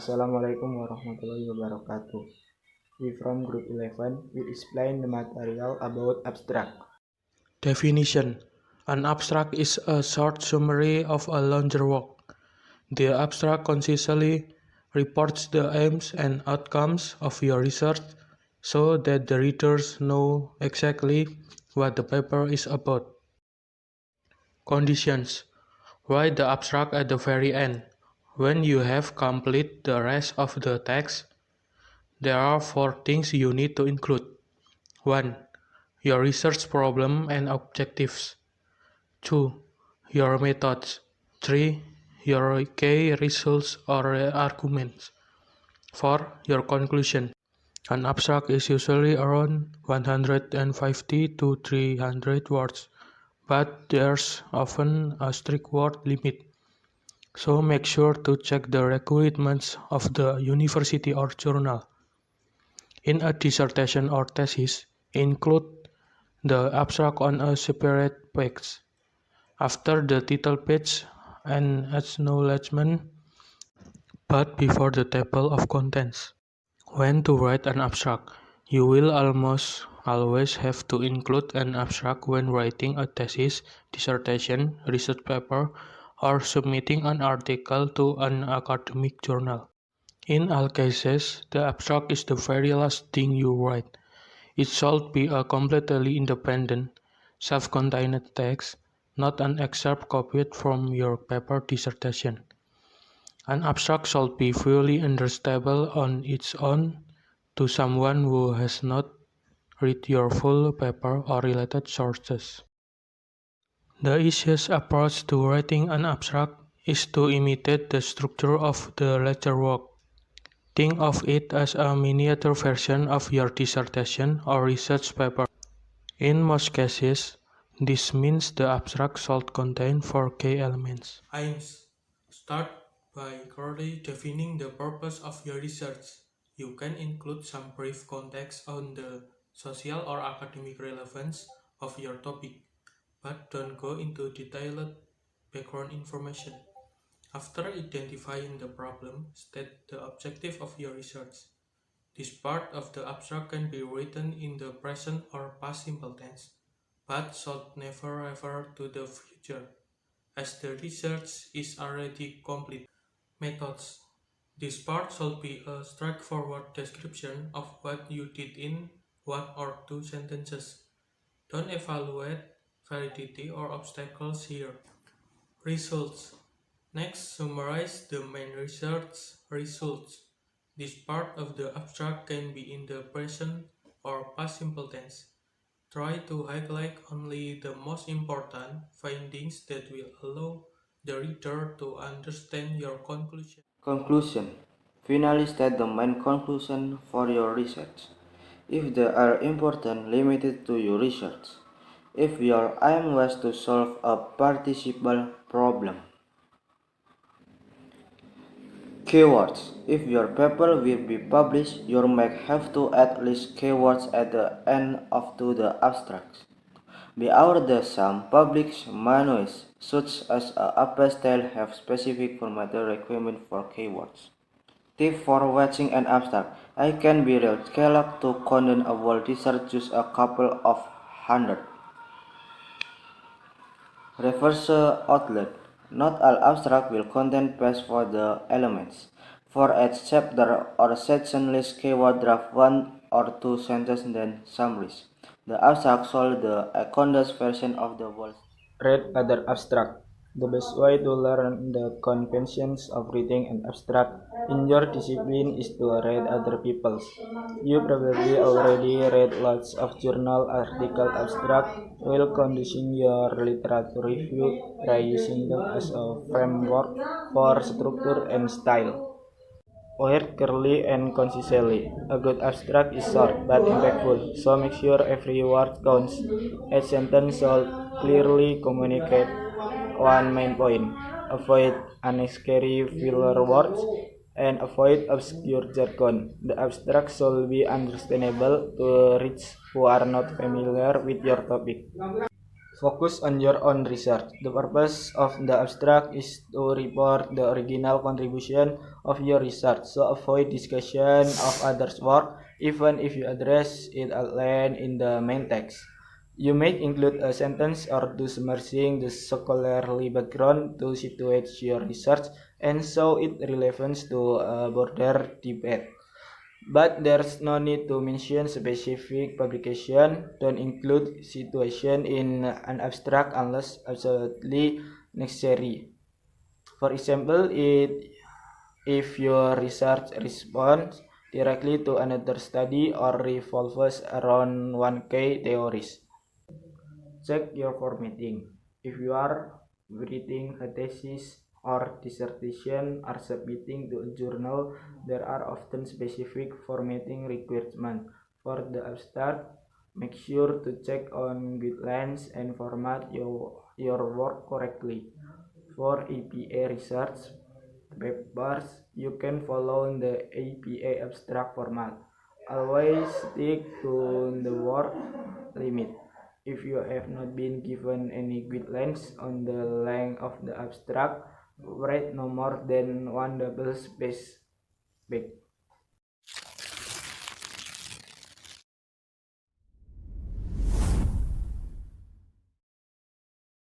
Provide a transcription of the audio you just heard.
Assalamualaikum warahmatullahi wabarakatuh. We from Group 11 will explain the material about abstract. Definition: an abstract is a short summary of a longer work. The abstract concisely reports the aims and outcomes of your research so that the readers know exactly what the paper is about. Conditions: write the abstract at the very end. When you have completed the rest of the text, there are 4 things you need to include. 1. Your research problem and objectives. 2. Your methods. 3. Your key results or arguments. 4. Your conclusion. An abstract is usually around 150 to 300 words, but there's often a strict word limit. So make sure to check the requirements of the university or journal. In a dissertation or thesis, include the abstract on a separate page. After the title page and acknowledgement, but before the table of contents. When to write an abstract, you will almost always have to include an abstract when writing a thesis, dissertation, research paper, or submitting an article to an academic journal. In all cases, the abstract is the very last thing you write. It should be a completely independent, self-contained text, not an excerpt copied from your paper dissertation. An abstract should be fully understandable on its own to someone who has not read your full paper or related sources. The easiest approach to writing an abstract is to imitate the structure of the lecture work. Think of it as a miniature version of your dissertation or research paper. In most cases, this means the abstract should contain 4 key elements. Aims. Start by clearly defining the purpose of your research. You can include some brief context on the social or academic relevance of your topic, but don't go into detailed background information. After identifying the problem, state the objective of your research. This part of the abstract can be written in the present or past simple tense, but should never refer to the future, as the research is already complete. Methods. This part should be a straightforward description of what you did in 1 or 2 sentences. Don't evaluate validity or obstacles here. Results. Next, summarize the main research results. This part of the abstract can be in the present or past simple tense. Try to highlight only the most important findings that will allow the reader to understand your conclusion. Conclusion. Finally state the main conclusion for your research. If they are important, limited to your research. If your aim was to solve a participle problem. Keywords. If your paper will be published, you may have to add list keywords at the end of the abstract. Beyond the some public manuals, such as Apple have specific formatting requirements for keywords. Tip for watching an abstract. I can be real. Galang to condense a whole research just a couple of hundred. Reverse outlet. Not all abstract will contain pages for the elements. For each chapter or section, list keyword draft 1 or 2 sentences then summaries. The abstract shows the condensed version of the whole. Read other abstract. The best way to learn the conventions of reading an abstract in your discipline is to read other people's. You probably already read lots of journal article abstract while conducting your literature review by using them as a framework for structure and style. Write clearly and concisely. A good abstract is short but impactful, so make sure every word counts. Each sentence should clearly communicate one main point. Avoid unnecessary filler words and avoid obscure jargon. The abstract should be understandable to readers who are not familiar with your topic. Focus on your own research. The purpose of the abstract is to report the original contribution of your research, so avoid discussion of others' work, even if you address it at length in the main text. You may include a sentence or two summarizing the scholarly background to situate your research and show its relevance to a broader debate. But there's no need to mention specific publication. Don't include situation in an abstract unless absolutely necessary. For example, if your research responds directly to another study or revolves around one key theories. Check your formatting. If you are writing a thesis or dissertation or submitting to a journal, there are often specific formatting requirements. For the abstract, make sure to check on guidelines and format your work correctly. For APA research papers, you can follow the APA abstract format. Always stick to the word limit. If you have not been given any guidelines on the length of the abstract, write no more than one double space back.